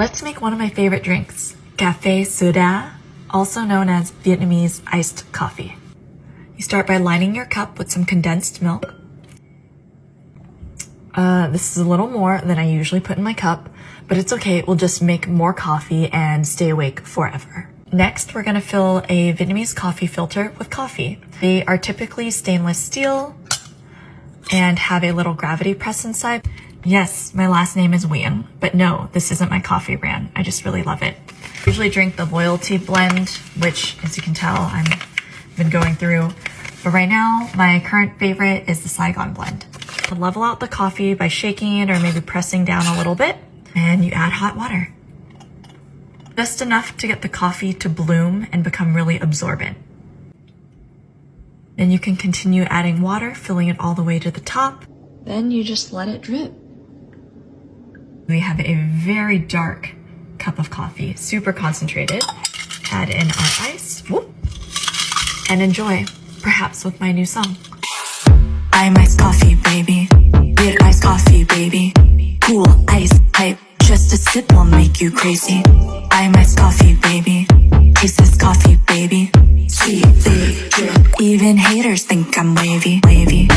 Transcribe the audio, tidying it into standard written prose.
Let's make one of my favorite drinks, café soda, also known as Vietnamese iced coffee. You start by lining your cup with some condensed milk. This is a little more than I usually put in my cup, but it's okay, we'll just make more coffee and stay awake forever. Next, we're gonna fill a Vietnamese coffee filter with coffee. They are typically stainless steel and have a little gravity press inside. Yes, my last name is Nguyen, but no, this isn't my coffee brand. I just really love it. I usually drink the Loyalty blend, which, as you can tell, I've been going through. But right now, my current favorite is the Saigon blend. You level out the coffee by shaking it or maybe pressing down a little bit, and you add hot water. Just enough to get the coffee to bloom and become really absorbent. Then you can continue adding water, filling it all the way to the top. Then you just let it drip. We have a very dark cup of coffee, super concentrated. Add in our ice, whoop, and enjoy, perhaps with my new song. I'm iced coffee, baby. Get iced coffee, baby. Cool ice hype, just a sip will make you crazy. I'm iced coffee, baby. Taste this coffee, baby. Sweet, big drip. Even haters think I'm wavy, wavy.